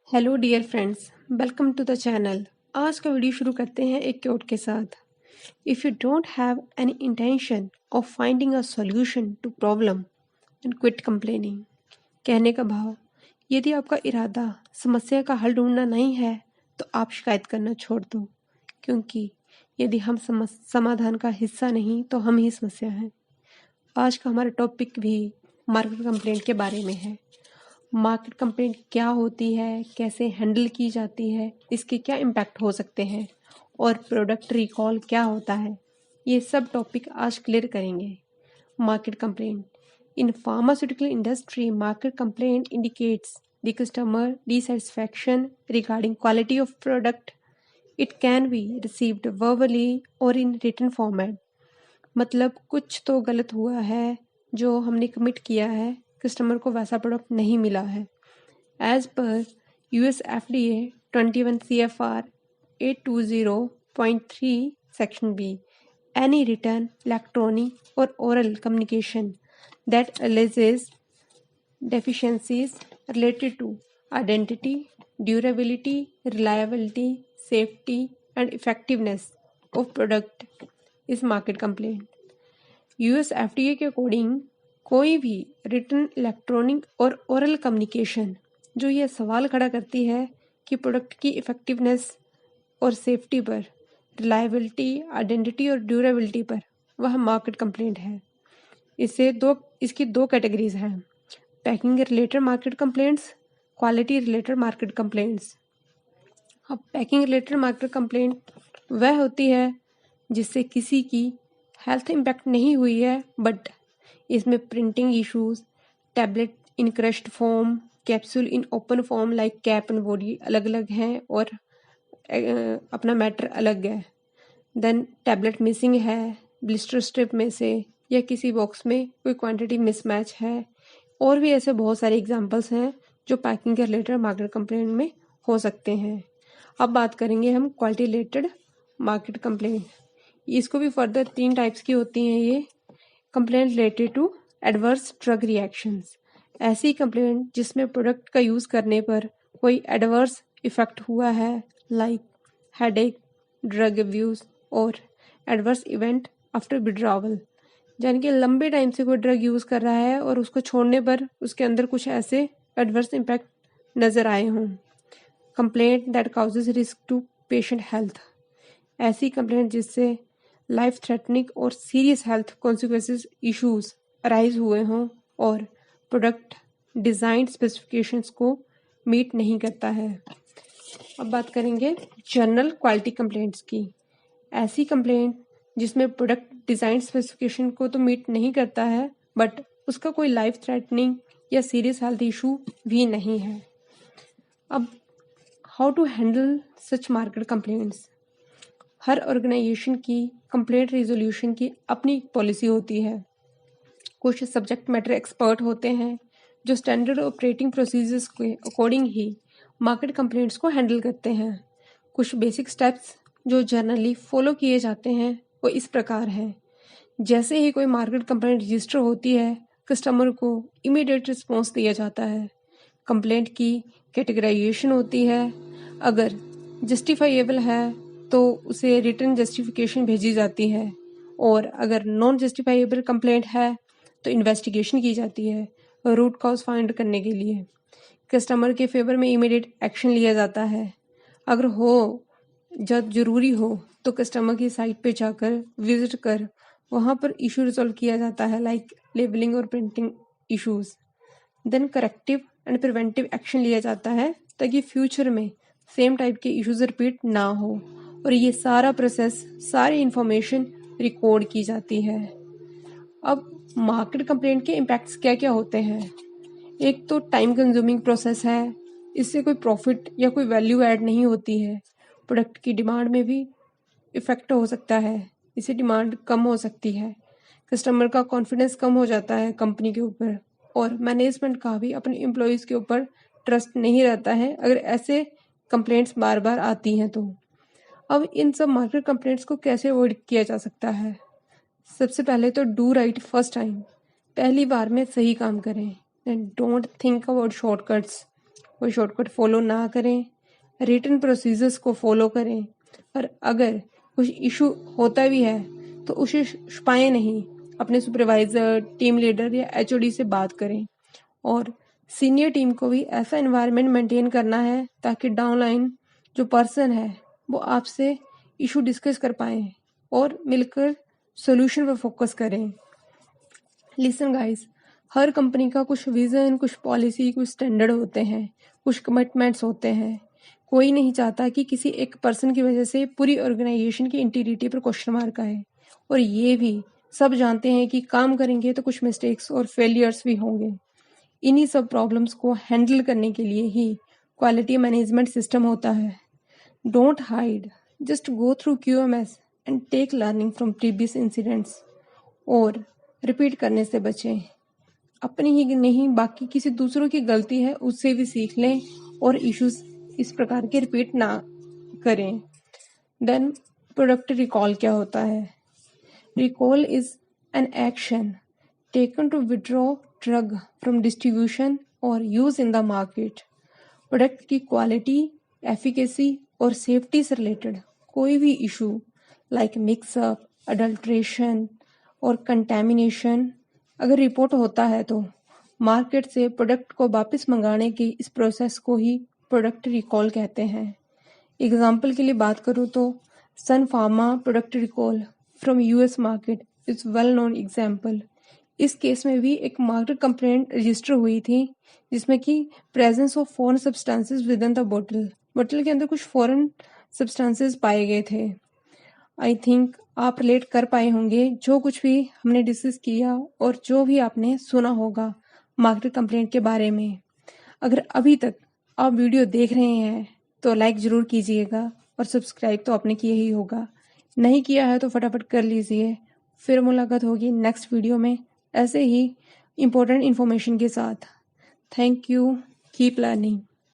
Hello dear friends, welcome to the channel. आज का video शुरू करते हैं एक कोट के साथ। If you don't have any intention of finding a solution to problem and quit complaining. कहने का भाव, यदि आपका इरादा समस्या का हल ढूंढना नहीं है तो आप शिकायत करना छोड़ दो, क्योंकि यदि हम समाधान का हिस्सा नहीं तो हम ही समस्या हैं। आज का हमारा टॉपिक भी मार्केट कंप्लेंट के बारे में है। मार्केट कंप्लेंट क्या होती है, कैसे हैंडल की जाती है, इसके क्या इम्पैक्ट हो सकते हैं और प्रोडक्ट रिकॉल क्या होता है, ये सब टॉपिक आज क्लियर करेंगे। Market complaint in pharmaceutical industry, market complaint indicates the customer dissatisfaction regarding quality of product. It can be received verbally और इन रिटन फॉर्मेट। मतलब कुछ तो गलत हुआ है, जो हमने कमिट किया है, कस्टमर को वैसा प्रोडक्ट नहीं मिला है। As per US FDA 21 CFR 820.3 Section B, any written, electronic or oral communication that alleges deficiencies related to identity, durability, reliability, safety and effectiveness of product is market complaint। US FDA के according कोई भी written, electronic और oral communication जो ये सवाल खड़ा करती है कि प्रोडक्ट की इफ़ेक्टिवनेस और सेफ्टी पर, रिलायबिलिटी, आइडेंटिटी और ड्यूरेबिलिटी पर, वह मार्केट कंप्लेंट है। इसकी दो कैटेगरीज हैं: packing related market complaints, quality related market complaints. अब पैकिंग रिलेटेड मार्केट कंप्लेंट वह होती है जिससे किसी की हेल्थ इम्पैक्ट नहीं हुई है, बट इसमें printing issues, tablet in crushed form, capsule in open form like cap and body अलग अलग हैं और अपना मैटर अलग है। देन टैबलेट मिसिंग है ब्लिस्टर स्ट्रिप में से, या किसी बॉक्स में कोई क्वांटिटी मिसमैच है। और भी ऐसे बहुत सारे एग्जांपल्स हैं जो पैकिंग के रिलेटेड मार्केट कंप्लेंट में हो सकते हैं। अब बात करेंगे हम क्वालिटी रिलेटेड मार्केट कंप्लेंट। इसको भी फर्दर 3 टाइप्स की होती हैं ये। Complaint related to adverse drug reactions, ऐसी कंप्लेंट जिसमें प्रोडक्ट का यूज़ करने पर कोई एडवर्स इफेक्ट हुआ है, लाइक हेडेक, ड्रग अब्यूज़ और एडवर्स इवेंट आफ्टर विड्रॉवल। यानी कि लंबे टाइम से कोई ड्रग यूज़ कर रहा है और उसको छोड़ने पर उसके अंदर कुछ ऐसे एडवर्स इम्पैक्ट नज़र आए हों। Complaint that causes risk to patient health, ऐसी कंप्लेंट जिससे लाइफ थ्रेटनिंग और serious health consequences issues arise हुए हों और प्रोडक्ट डिज़ाइन स्पेसिफिकेशंस को मीट नहीं करता है। अब बात करेंगे जनरल क्वालिटी कंप्लेंट्स की। ऐसी कंप्लेंट जिसमें प्रोडक्ट डिज़ाइन स्पेसिफिकेशन को तो मीट नहीं करता है, बट उसका कोई लाइफ थ्रेटनिंग या सीरियस हेल्थ इशू भी नहीं है। अब how to handle such market complaints. हर ऑर्गेनाइजेशन की कंप्लेंट रिजोल्यूशन की अपनी पॉलिसी होती है। कुछ सब्जेक्ट मैटर एक्सपर्ट होते हैं जो स्टैंडर्ड ऑपरेटिंग प्रोसीजर्स के अकॉर्डिंग ही मार्केट कंप्लेंट्स को हैंडल करते हैं। कुछ बेसिक स्टेप्स जो जनरली फॉलो किए जाते हैं वो इस प्रकार हैं। जैसे ही कोई मार्केट कंप्लेंट रजिस्टर होती है, कस्टमर को इमीडिएट रिस्पॉन्स दिया जाता है। कंप्लेंट की कैटेगराइजेशन होती है। अगर जस्टिफाइएबल है तो उसे रिटर्न जस्टिफिकेशन भेजी जाती है, और अगर नॉन जस्टिफाइएबल कंप्लेंट है तो इन्वेस्टिगेशन की जाती है रूट कॉज फाइंड करने के लिए। कस्टमर के फेवर में इमीडिएट एक्शन लिया जाता है। अगर हो जब ज़रूरी हो तो कस्टमर की साइट पे जाकर विजिट कर वहाँ पर इशू रिजॉल्व किया जाता है, लाइक लेबलिंग और printing issues. Then corrective and preventive action लिया जाता है ताकि फ्यूचर में सेम टाइप के इश्यूज रिपीट ना हो, और ये सारा प्रोसेस, सारी इंफॉर्मेशन रिकॉर्ड की जाती है। अब मार्केट कंप्लेंट के इम्पैक्ट्स क्या क्या होते हैं। एक तो टाइम कंज्यूमिंग प्रोसेस है, इससे कोई प्रॉफिट या कोई वैल्यू ऐड नहीं होती है। प्रोडक्ट की डिमांड में भी इफेक्ट हो सकता है, इससे डिमांड कम हो सकती है। कस्टमर का कॉन्फिडेंस कम हो जाता है कंपनी के ऊपर, और मैनेजमेंट का भी अपने एम्प्लॉयज़ के ऊपर ट्रस्ट नहीं रहता है अगर ऐसे कंप्लेंट्स बार बार आती हैं तो। अब इन सब मार्केट कंप्लेंट्स को कैसे अवॉइड किया जा सकता है। सबसे पहले तो डू राइट फर्स्ट टाइम, पहली बार में सही काम करें। And don't think about shortcuts, कोई शॉर्टकट फॉलो ना करें, रिटन प्रोसीजर्स को फॉलो करें। पर अगर कुछ इशू होता भी है तो उसे छुपाएं नहीं, अपने सुपरवाइज़र, टीम लीडर या एचओडी से बात करें। और सीनियर टीम को भी ऐसा एनवायरनमेंट मेंटेन करना है ताकि डाउनलाइन जो पर्सन है वो आपसे इशू डिस्कस कर पाएँ और मिलकर सॉल्यूशन पर फोकस करें। लिसन गाइस, हर कंपनी का कुछ विजन, कुछ पॉलिसी, कुछ स्टैंडर्ड होते हैं, कुछ कमिटमेंट्स होते हैं। कोई नहीं चाहता कि किसी एक पर्सन की वजह से पूरी ऑर्गेनाइजेशन की इंटीग्रिटी पर क्वेश्चन मार्क आए। और ये भी सब जानते हैं कि काम करेंगे तो कुछ मिस्टेक्स और फेलियर्स भी होंगे। इन्हीं सब प्रॉब्लम्स को हैंडल करने के लिए ही क्वालिटी मैनेजमेंट सिस्टम होता है। Don't hide, just go through QMS and take learning from previous incidents. और रिपीट करने से बचें। अपनी ही नहीं, बाकी किसी दूसरों की गलती है उससे भी सीख लें और इश्यूज इस प्रकार के रिपीट ना करें। देन प्रोडक्ट रिकॉल क्या होता है? Recall is an action taken to withdraw drug from distribution और use in the market. Product की क्वालिटी, एफिकेसी और सेफ्टी से रिलेटेड कोई भी इशू लाइक मिक्सअप, अडल्ट्रेशन और कंटेमिनेशन अगर रिपोर्ट होता है तो मार्केट से प्रोडक्ट को वापस मंगाने की इस प्रोसेस को ही प्रोडक्ट रिकॉल कहते हैं। एग्जाम्पल के लिए बात करूँ तो Sun Pharma product recall from US market is well known example. इस केस में भी एक मार्केट कंप्लेंट रजिस्टर हुई थी जिसमें कि presence of foreign substances with in the बोतल के अंदर कुछ फॉरेन सब्सटेंसेस पाए गए थे। आई थिंक आप रिलेट कर पाए होंगे जो कुछ भी हमने डिस्कस किया और जो भी आपने सुना होगा मार्केट कंप्लेंट के बारे में। अगर अभी तक आप वीडियो देख रहे हैं तो लाइक ज़रूर कीजिएगा और सब्सक्राइब तो आपने किया ही होगा। नहीं किया है तो फटाफट कर लीजिए। फिर मुलाकात होगी नेक्स्ट वीडियो में ऐसे ही इम्पोर्टेंट इन्फॉर्मेशन के साथ। Thank you, keep learning.